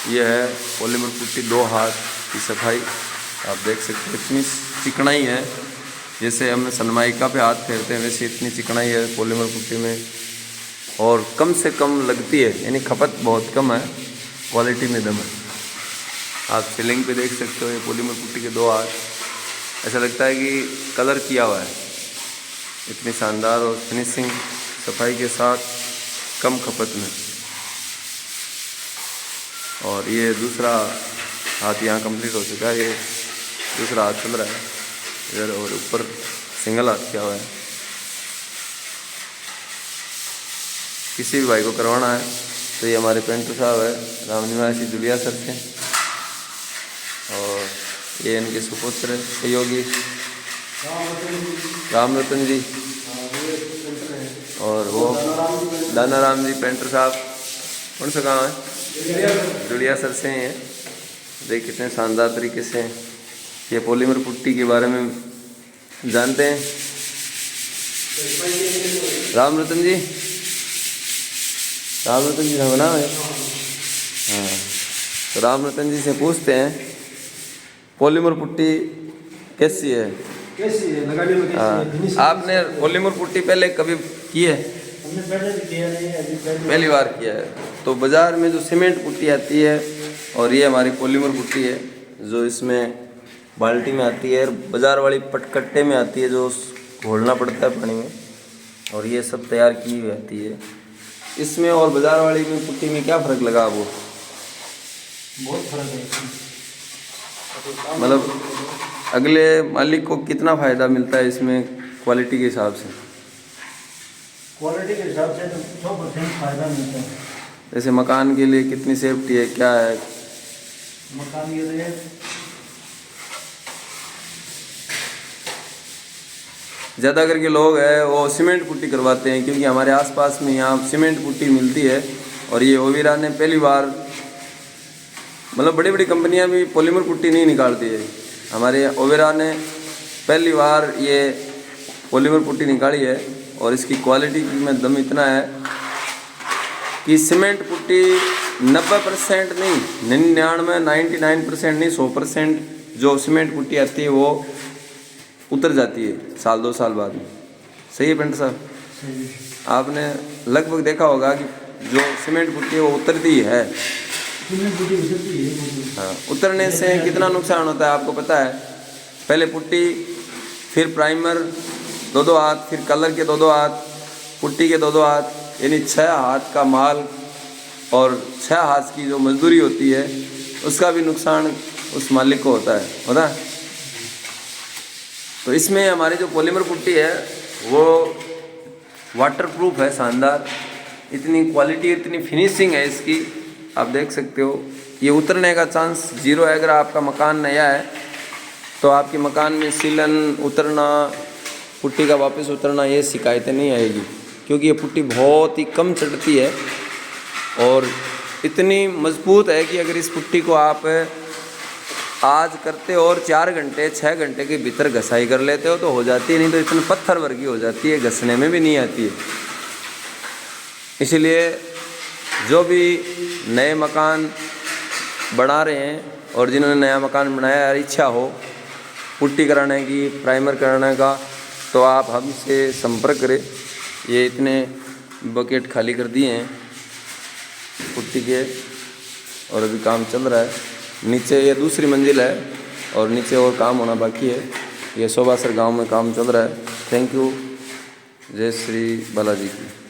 ये है polymer putty 2 हाथ की सफाई। आप देख सकते हैं इतनी चिकनाई है, जैसे हम सनमाइका पे हाथ फेरते हैं वैसे इतनी चिकनाई है पॉलीमर पुट्टी में, और कम से कम लगती है, यानी खपत बहुत कम है, क्वालिटी में दम है। आप सीलिंग पे देख सकते हो ये पॉलीमर पुट्टी के 2 हाथ, ऐसा लगता है कि कलर किया हुआ है। इतनी शानदार और फिनिशिंग सफाई के साथ कम खपत में। और ये दूसरा हाथ यहाँ कंप्लीट हो चुका है, ये दूसरा हाथ चल रहा है इधर, और ऊपर सिंगल हाथ किया हुआ है। किसी भी भाई को करवाना है तो ये हमारे पेंटर साहब है राम निवासी जुलिया सर से, और ये इनके सुपुत्र सहयोगी राम रतन जी, और वो दाना राम जी पेंटर साहब। कौन सा गाँव है? जुलिया सर से हैं। देख कितने शानदार तरीके से ये पॉलीमर पुट्टी के बारे में जानते हैं। राम रतन जी का नाम है। हाँ, तो राम रतन जी से पूछते हैं पॉलीमर पुट्टी कैसी है? लगाने में कैसी है? आपने पॉलीमर पुट्टी पहले कभी की है? हमने पहले भी किया नहीं है, अभी पहली बार किया है। तो बाज़ार में जो सीमेंट पुट्टी आती है और ये हमारी पॉलीमर पुट्टी है जो इसमें बाल्टी में आती है, बाज़ार वाली पटकट्टे में आती है जो घोलना पड़ता है पानी में, और ये सब तैयार की हुई आती है। इसमें और बाज़ार वाली में पुट्टी में क्या फ़र्क लगा वो? बहुत फर्क है। मतलब अगले मालिक को कितना फ़ायदा मिलता है इसमें क्वालिटी के हिसाब से? क्वालिटी के हिसाब से तो 100% फायदा मिलता है। जैसे मकान के लिए कितनी सेफ्टी है, क्या है? मकान के लिए ज़्यादा करके लोग हैं वो सीमेंट पुट्टी करवाते हैं, क्योंकि हमारे आसपास में यहाँ सीमेंट पुट्टी मिलती है। और ये ओवीरा ने पहली बार, मतलब बड़ी बड़ी कंपनियाँ भी पॉलीमर पुट्टी नहीं निकालती है, हमारे ओवीरा ने पहली बार ये पॉलीमर पुट्टी निकाली है। और इसकी क्वालिटी में दम इतना है कि सीमेंट पुट्टी 90% नहीं, 99% नहीं, 100% जो सीमेंट पुट्टी आती है वो उतर जाती है 1-2 साल बाद में। सही है पेंटर साहब? आपने लगभग देखा होगा कि जो सीमेंट पुट्टी है वो उतरती है। हाँ, उतरने से कितना नुकसान होता है आपको पता है? पहले पुट्टी, फिर प्राइमर 2-2 हाथ, फिर कलर के 2-2 हाथ, पुट्टी के 2-2 हाथ, यानी 6 हाथ का माल और 6 हाथ की जो मजदूरी होती है उसका भी नुकसान उस मालिक को होता है। तो इसमें हमारी जो पॉलीमर पुट्टी है वो वाटरप्रूफ है, शानदार, इतनी क्वालिटी, इतनी फिनिशिंग है इसकी, आप देख सकते हो। ये उतरने का चांस 0 है। अगर आपका मकान नया है तो आपके मकान में सीलन उतरना, पुट्टी का वापस उतरना, ये शिकायतें नहीं आएगी, क्योंकि ये पुट्टी बहुत ही कम चढ़ती है और इतनी मजबूत है कि अगर इस पुट्टी को आप आज करते हो और 4 घंटे 6 घंटे के भीतर घसाई कर लेते हो तो हो जाती है, नहीं तो इतने पत्थर वर्गी हो जाती है, घसने में भी नहीं आती है। इसलिए जो भी नए मकान बना रहे हैं और जिन्होंने नया मकान बनाया है, इच्छा हो पुट्टी कराने की, प्राइमर कराने का, तो आप हमसे संपर्क करें। ये इतने बकेट खाली कर दिए हैं पुट्टी के और अभी काम चल रहा है। नीचे ये दूसरी मंजिल है और नीचे और काम होना बाकी है। ये शोभासर गांव में काम चल रहा है। Thank you. जय श्री बालाजी की।